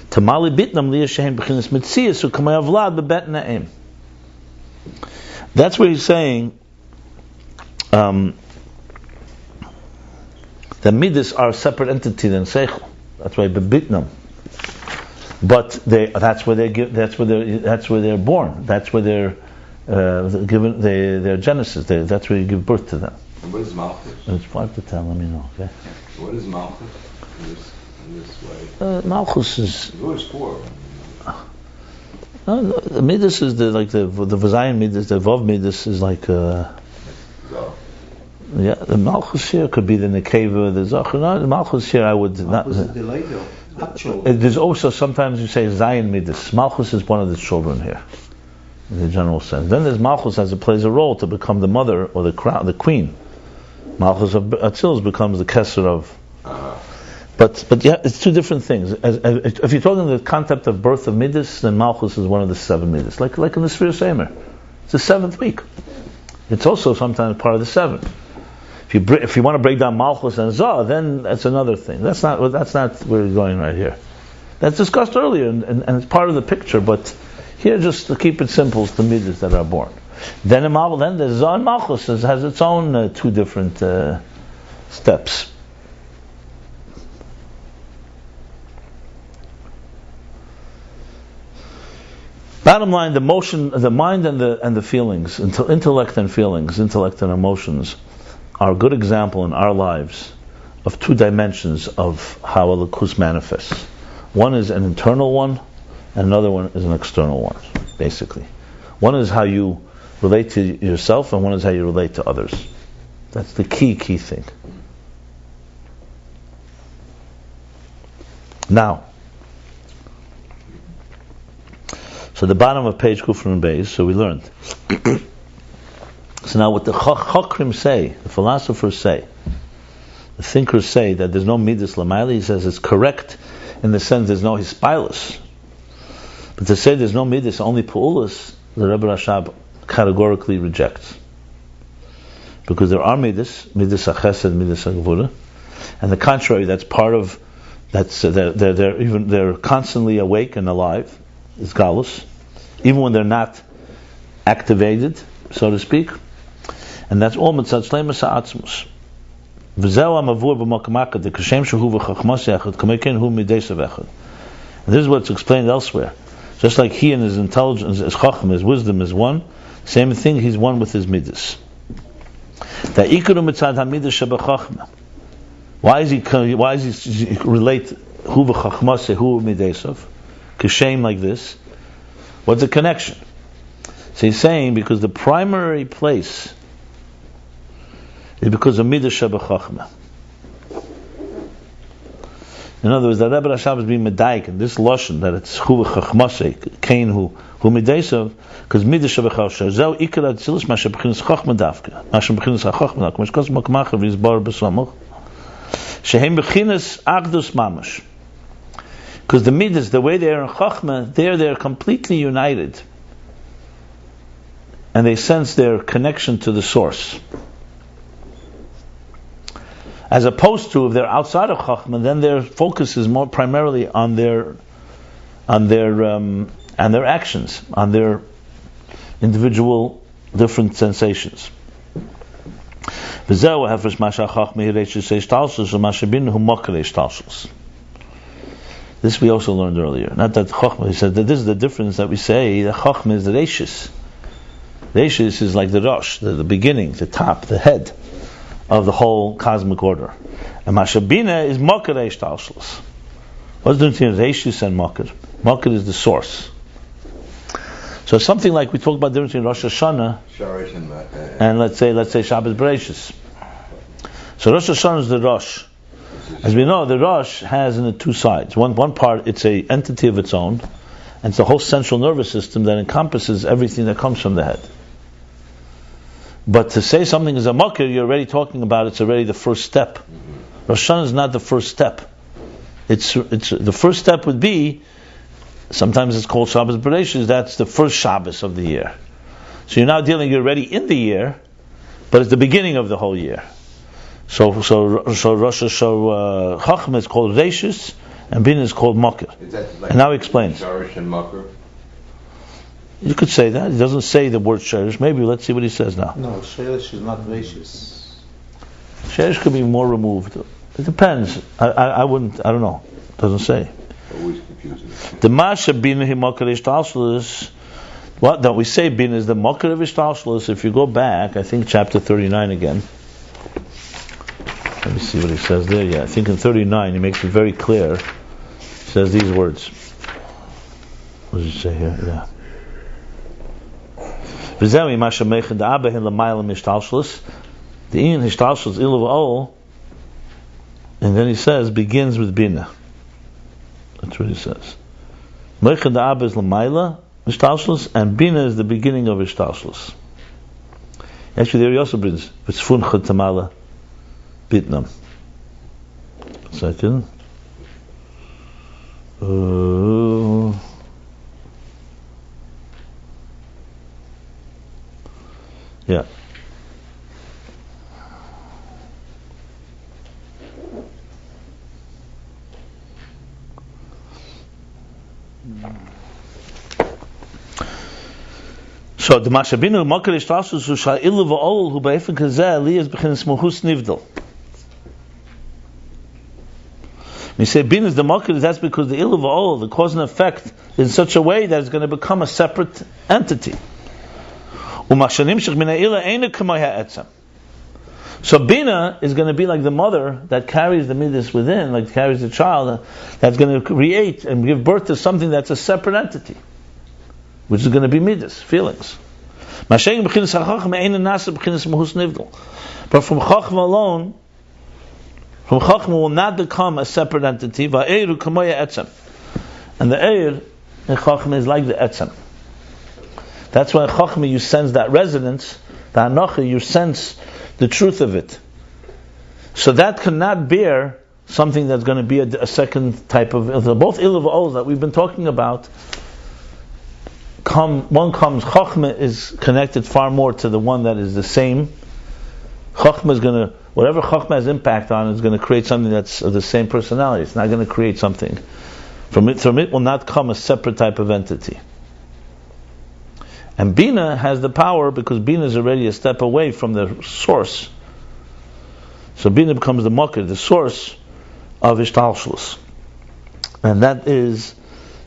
tamali bitnam liya shehein b'chinas mitziyas u'kamay avlad bebet na'im. That's where he's saying that midas are a separate entity than seichel. That's why bebitnam. But that's where they're born. That's where they're given their genesis. That's where you give birth to them. And what is Malchus? It's 5 to 10. Let me know. Okay. What is Malchus in this way? Malchus is. Who is for? The midas is the Vazayin midas. The Vav midas is like. Yeah, the Malchus here could be the Nekeva, the Zachar. No, the Malchus here I would not. There's also sometimes you say Zayin midas. Malchus is one of the children here, in the general sense. Then there's Malchus as it plays a role to become the mother or the crown, the queen. Malchus of Atzilus becomes the Kesser of. But yeah, it's two different things. If you're talking the concept of birth of midas, then Malchus is one of the 7 midas, like in the Sfira Seimer. It's the 7th week. It's also sometimes part of the 7. If you want to break down Malchus and Zah, then that's another thing. That's not where we're going right here. That's discussed earlier, and it's part of the picture. But here, just to keep it simple, it's the midas that are born. Then the Zah and Malchus has its own 2 different steps. Bottom line, the mind and the feelings, intellect and feelings, intellect and emotions, are a good example in our lives of 2 dimensions of how Elokus manifests. One is an internal one, and another one is an external one, basically. One is how you relate to yourself, and one is how you relate to others. That's the key thing. Now, so the bottom of page Kufrin Beis, so we learned. So now what the Chokrim say, the philosophers say, the thinkers say that there's no midas l'mayla. He says it's correct in the sense there's no hispilus. But to say there's no midas, only pu'ulas, the Rebbe Rashab categorically rejects. Because there are midas hachesed, midas hagvura, and the contrary, that's part of, they're constantly awake and alive, is galus, even when they're not activated, so to speak. And that's all mitzad shleimus ha'atzmus. V'zeu ha'mavur b'makam echad, d'kashem shehu v'chachmas echad, k'meken hu mideisav echad. And this is what's explained elsewhere. Just like he and his intelligence, his chacham, his wisdom is one, same thing, he's one with his midas. Da'ikuru mitzad ha'midas shebachachma. Why does he relate hu v'chachmas hu mideisav? Kashem like this. What's the connection? So he's saying because the primary place is because of midas shebachachma. In other words, the Rebbe Rashab is being medayik in this lashon that it's hu v'chachmasei, kain hu mideisav, because midas shebachachma zeu ikar atzilus ma shebchinas chachma davka, ma shebchinas chachma davka, ma shkos makmacha v'yizbar b'samuch, shehem b'chinas agdus mamash. Because the midas, the way they are in chachma, they're completely united, and they sense their connection to the source. As opposed to if they're outside of chachma, then their focus is more primarily on their on their actions, on their individual different sensations. This we also learned earlier. Not that Chochmah, he said that this is the difference that we say that Chochmah is the Reishis. Reishis is like the Rosh, the beginning, the top, the head of the whole cosmic order. And Mashabina is Mokar Eishtalshlus. What's the difference between Reishis and Mokar? Mokar is the source. So something like we talked about the difference between Rosh Hashanah and let's say Shabbos Bereishis. So Rosh Hashanah is the Rosh. As we know, the Rosh has in it two sides. One part, it's an entity of its own, and it's the whole central nervous system that encompasses everything that comes from the head. But to say something is a Mokar, you're already talking about it's already the first step. Rosh Hashanah is not the first step. It's the first step would be, sometimes it's called Shabbos Bereishis, that's the first Shabbos of the year. So you're now you're already in the year, but it's the beginning of the whole year. So Rosh Chochmah is called Reishis, and Bina is called Mokar. And now he explains. Shorish and Mokar? You could say that. He doesn't say the word Sherish. Maybe let's see what he says now. No, Sherish is not Reishis. Sherish could be more removed. It depends. I wouldn't. I don't know. It doesn't say. Always confusing. The Masha Bina hi Mokar Ishtalshlus. What? No, we say Bina is the Mokar of Ishtalshlus. If you go back, I think chapter 39 again. Let me see what he says there. Yeah, I think in 39 he makes it very clear. He says these words. What does he say here? Yeah. The Ian Hishtalshlus Ilav Ol, and then he says begins with Bina. That's what he says. Meichad Abba is Lamaila Hishtalshlus, and Bina is the beginning of Hishtalshlus. Actually, there he also brings V'tzfun Chad Tamala Bitnam. Second. Yeah. So the Mashabinu Mokar Ishtalshlus hu sha'ilu v'ol hu ba'efen kazeh li is b'chinas muhus nivdal. When you say bin is the Mokar, that's because the ilu v'ol, the cause and effect, is in such a way that it's going to become a separate entity. So Bina is going to be like the mother that carries the midas within, like carries the child, that's going to create and give birth to something that's a separate entity, which is going to be midas, feelings. But from Chachma alone, from Chachma will not become a separate entity. And the Eir in Chachma is like the Etzem. That's why in Chachma you sense that resonance, the Anocha, you sense the truth of it. So that cannot bear something that's going to be a second type of... Both Ilav Ols that we've been talking about, one comes, Chachma is connected far more to the one that is the same. Chachma is going to... Whatever Chachma has impact on is going to create something that's of the same personality. It's not going to create something. From it will not come a separate type of entity. And Bina has the power because Bina is already a step away from the source. So Bina becomes the Mokar, the source of Ishtalshlus. And that is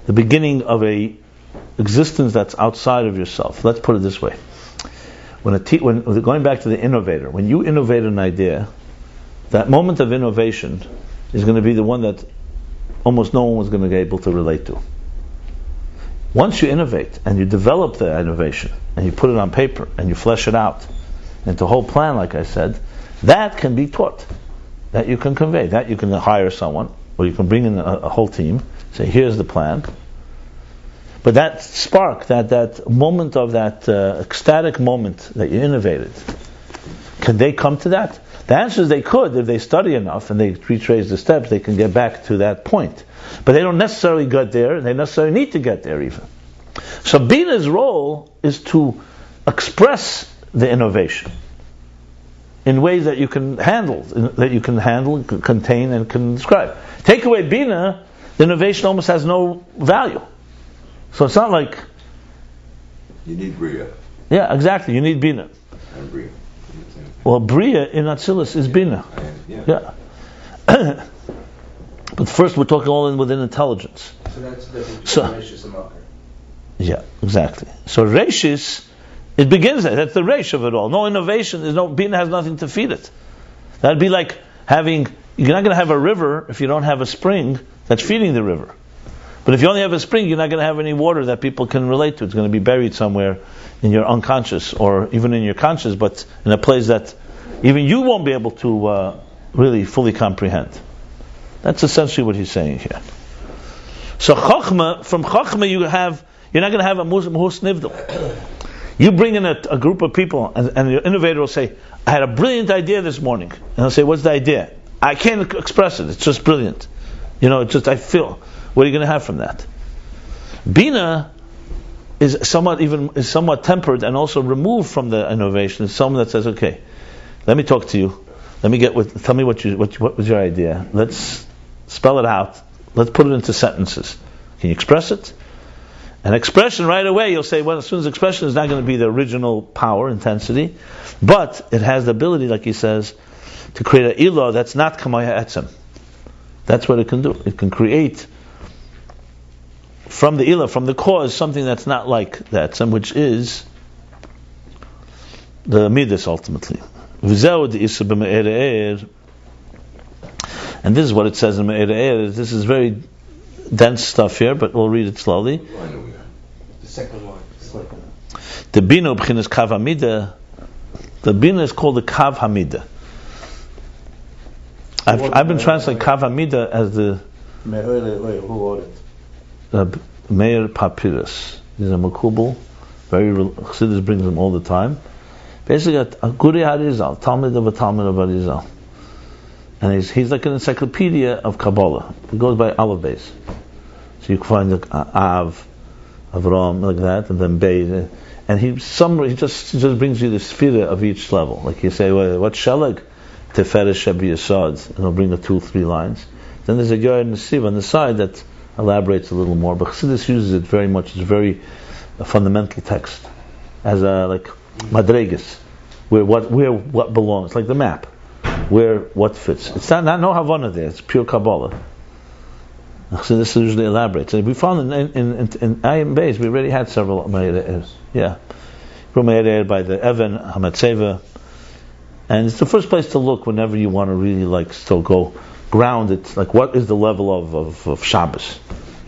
the beginning of a existence that's outside of yourself. Let's put it this way. When going back to the innovator, when you innovate an idea, that moment of innovation is going to be the one that almost no one was going to be able to relate to. Once you innovate and you develop the innovation and you put it on paper and you flesh it out into a whole plan, like I said, that can be taught, that you can convey, that you can hire someone, or you can bring in a whole team, say here's the plan. But that spark, that moment of that ecstatic moment that you innovated, can they come to that? The answer is they could. If they study enough and they retrace the steps, they can get back to that point. But they don't necessarily get there, and they necessarily need to get there even. So Bina's role is to express the innovation in ways that you can handle, contain, and can describe. Take away Bina, the innovation almost has no value. So it's not like, You need Bria yeah, exactly, you need Bina. and Bria. Well, Bria in Atzilus is Bina. Yeah. Yeah. But first we're talking all within intelligence. So that's the difference So- between Rishis and Makar. Yeah, exactly. So Reshis, it begins there. That's the Resh of it all. No innovation. There's no Bina has nothing to feed it. That'd be like having. You're not going to have a river if you don't have a spring that's feeding the river. But if you only have a spring, you're not going to have any water that people can relate to. It's going to be buried somewhere in your unconscious or even in your conscious, but in a place that even you won't be able to really fully comprehend. That's essentially what he's saying here. So Chochmah, from Chochmah you're not going to have a Muhus Nivdal. You bring in a group of people and your innovator will say, I had a brilliant idea this morning. And I'll say, what's the idea? I can't express it. It's just brilliant. It's just, I feel. What are you going to have from that? Bina is somewhat tempered and also removed from the innovation. It's someone that says, okay, let me talk to you. Tell me what was your idea. Let's spell it out. Let's put it into sentences. Can you express it? And expression right away, you'll say, well, as soon as expression is not going to be the original power, intensity, but it has the ability, like he says, to create an ilah that's not kamaya etzem. That's what it can do. It can create from the ilah, from the cause, something that's not like the etzem, which is the midas ultimately. And this is what it says in Me'er E'er. This is very dense stuff here, but we'll read it slowly. The second one. The Bina b'chinas Kav Hamida. The Bina is called the Kav Hamida. I've been translating Kav Hamida as the Who wrote it? Meir Papyrus. He's a Makubal. Chassidus brings him all the time. Basically, a Guri Harizal, Talmud of a Talmud of Harizal. And he's like an encyclopedia of Kabbalah. It goes by Aleph Beis. So you can find Av, Avram, like that, and then Beis. And he just brings you the sphere of each level. Like you say, well, what Shelag? Teferes Shebi Yesod. And he'll bring the 2-3 lines. Then there's a Yored Nesiv on the side that elaborates a little more. But Chassidus uses it very much. It's a fundamental text. As like Madregas. Where what belongs. Like the map. Where what fits. It's not no Havana there. It's pure Kabbalah. So this usually elaborates. And we found in Ayim Beis we already had several Me'er E'er. Yeah, Me'er E'er by the Evan Hamatzeva, and it's the first place to look whenever you want to really still go ground it. Like what is the level of Shabbos?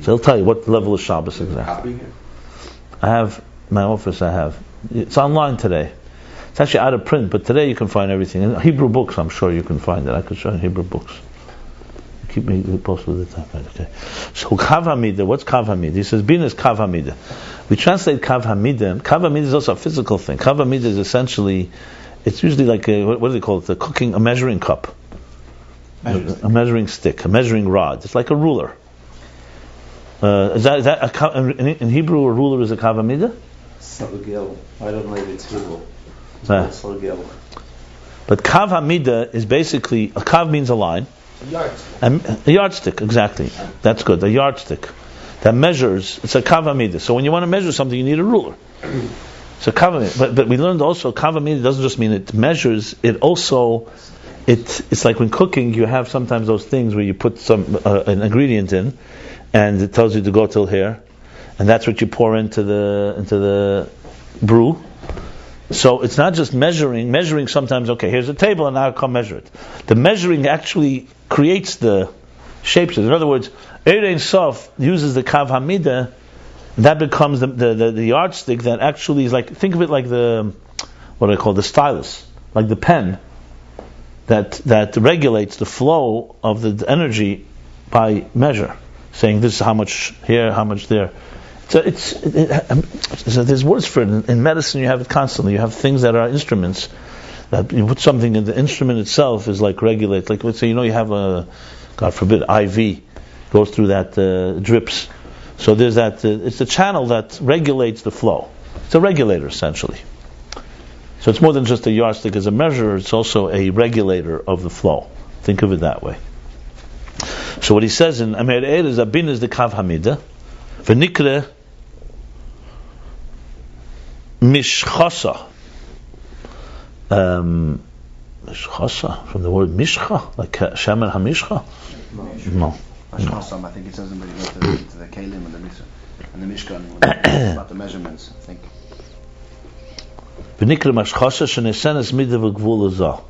So he'll tell you what level of Shabbos exactly. I have my office. It's online today. It's actually out of print, but today you can find everything. In Hebrew books, I'm sure you can find it. I could show you Hebrew books. Keep me posted with the time. Okay. So Kav Hamida, what's Kav Hamida? He says, Bina is Kav Hamida. We translate Kav Hamida. Kav Hamida is also a physical thing. Kav Hamida is essentially, it's usually like what do they call it? A measuring cup. A measuring stick, a measuring rod. It's like a ruler. Is that in Hebrew a ruler is a Kav Hamida? Sargel. I don't know if it's Hebrew. Sargel. But Kav Hamida is basically, a Kav means a line. A yardstick, exactly. That's good. A yardstick that measures. It's a Kav Hamida. So when you want to measure something, you need a ruler. So Kav Hamida. But we learned also Kav Hamida doesn't just mean it measures. It also it's like when cooking, you have sometimes those things where you put an ingredient in, and it tells you to go till here, and that's what you pour into the brew. So it's not just measuring. Measuring sometimes, okay, here's a table and now I'll come measure it. The measuring actually creates the shapes. In other words, Eir Ein Sof uses the Kav Hamida, that becomes the yardstick that actually is like, think of it like the stylus, like the pen that regulates the flow of the energy by measure, saying this is how much here, how much there. So there's words for it. In medicine you have it constantly. You have things that are instruments. That you put something in the instrument itself is like regulate. Like let's say you have a, God forbid, IV goes through that drips. So there's that. It's the channel that regulates the flow. It's a regulator essentially. So it's more than just a yardstick as a measure. It's also a regulator of the flow. Think of it that way. So what he says in Me'er E'er is that Bin is the Kav Hamida. V'nikre Mishchasa. Mishchasa, from the word mishcha, like Shemen HaMishcha? No. Ashkasam, I think it says in the Kalim and the Mishra and the Mishkan about the measurements, I think. V'nikra mashchasa shenesenes midah v'gvul azah.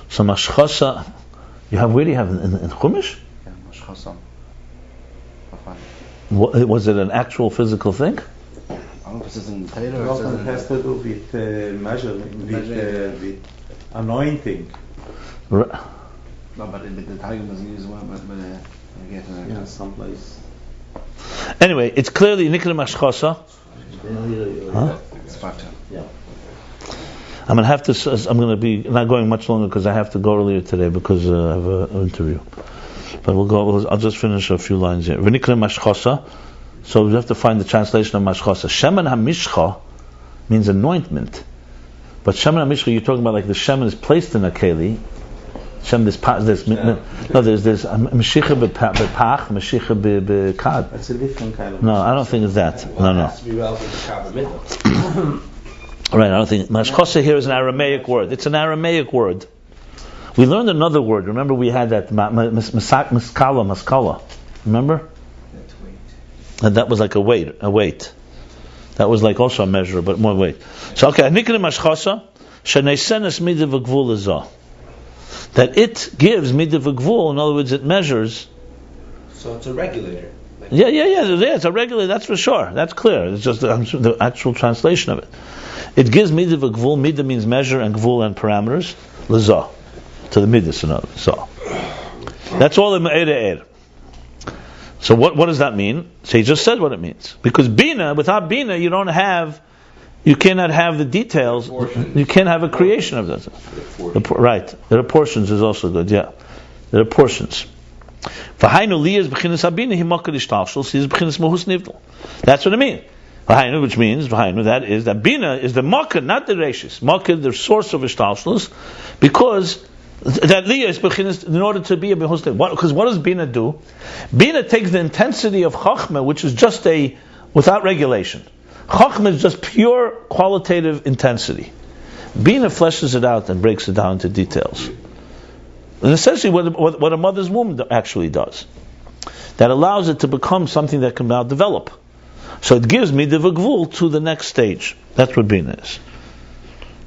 So mashchasa, you have, where do you have in Chumash? Yeah, Ashkasam. Was it an actual physical thing? I don't know if it says in the Torah or it Often says it has to do with measuring, with anointing. no, but the Targum doesn't use one, but I get Yeah, someplace. Anyway, it's clearly nikra mashchasa. it's 5:10. Yeah. I'm going to be not going much longer because I have to go earlier today because I have an interview. But I'll just finish a few lines here. V'nikra mashchasa. So we have to find the translation of mashchasa. Shemen hamishcha means anointment. But shemen hamishcha, you're talking about like the shemen is placed in a keli. Shem, there's meshicha b'pach, meshicha b'kad. That's a different kind of. No, I don't think it's that. No. It has to be relevant to Kabbah Midah. Right, I don't think mashchasa here is an Aramaic word. It's an Aramaic word. We learned another word. Remember, we had that maskala. Remember? And that was like a weight. That was like also a measure, but more weight. So okay, nikra mashchasa shenesenes midah v'gvul azah. That it gives midah v'gvul. In other words, it measures. So it's a regulator. Yeah. It's a regulator. That's for sure. That's clear. It's just the actual translation of it. It gives midah v'gvul. Midah means measure, and gvul and parameters. L'zah, to the midas and others. So that's all in me'er. So what does that mean? So he just said what it means. Because bina, without bina, you cannot have the details. You can't have a creation of this. Right. There are portions is also good. Yeah. There are portions. That's what it means. Which means that is that bina is the makkah, not the reshis. Makkah, the source of ishtalshlus, because that liya is bechinas in order to be a behusnif. Because what does bina do? Bina takes the intensity of chachma, which is just without regulation. Chachma is just pure qualitative intensity. Bina fleshes it out and breaks it down into details. And essentially what a mother's womb actually does. That allows it to become something that can now develop. So it gives me the v'gvul to the next stage. That's what bina is.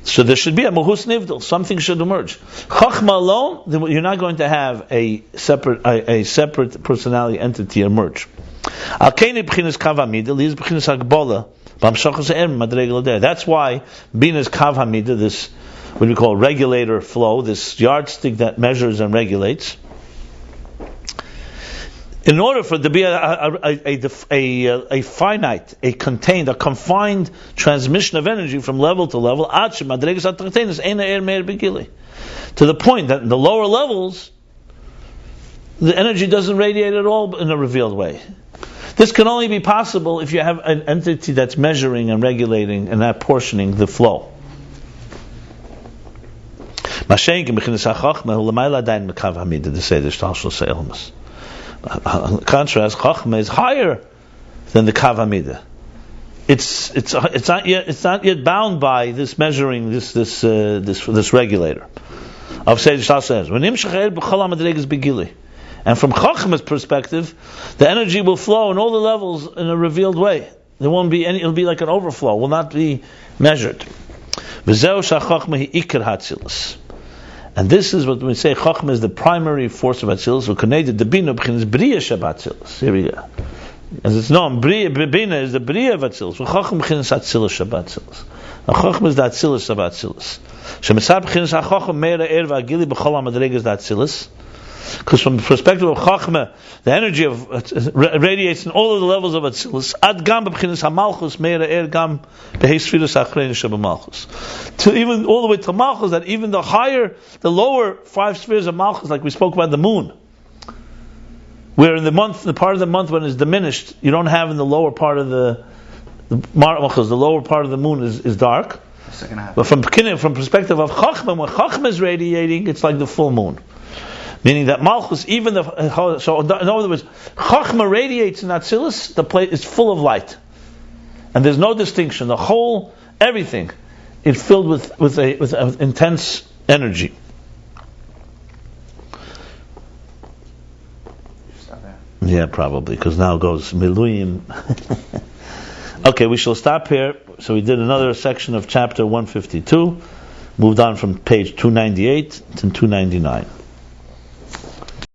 So there should be a mohus nivdal. Something should emerge. Chachma alone, you're not going to have a separate personality entity emerge. That's why bina's kav hamida, this what we call regulator flow, this yardstick that measures and regulates. In order for it to be a finite, a confined transmission of energy from level to level, to the point that in the lower levels, the energy doesn't radiate at all in a revealed way. This can only be possible if you have an entity that's measuring and regulating and apportioning the flow. Contrast, Chachma is higher than the Kav Hamida. It's not yet bound by this measuring, this regulator. Of Seidish Tal says, and from Chachma's perspective, the energy will flow in all the levels in a revealed way. There won't be any. It'll be like an overflow. Will not be measured. And this is what we say, Chachma is the primary force of Atzilus, who connected the Bina b'chinas Bria Shabbatzilus. Here we go. As it's known, Bina is the Bria of Atzilus, Chachma b'chinas Atzilus Shabbatzilus. Now Chachma is the Atzilus of Atzilus. Shemitzad b'chinas HaChachma meira er v'agili b'chol ha'madrega is the Atzilus. Because from the perspective of Chachma, the energy radiates in all of the levels of Atzilus. Ad gam b'chinas HaMalchus meira er gam b'heisfirus ha'chrein shabamalchus. To even all the way to Malchus, that even the lower 5 spheres of Malchus, like we spoke about the moon, where in the part of the month when it's diminished, you don't have in the lower part of the Malchus, the lower part of the moon is dark. Second half. But from perspective of Chachma, when Chachma is radiating, it's like the full moon. Meaning that Malchus, so in other words, Chachma radiates in Atzilus, the plate is full of light. And there's no distinction. The whole everything. It's filled with intense energy. Stop there. Yeah, probably, because now goes Miluyim. Okay, we shall stop here. So we did another section of chapter 152, moved on from page 298 to 299.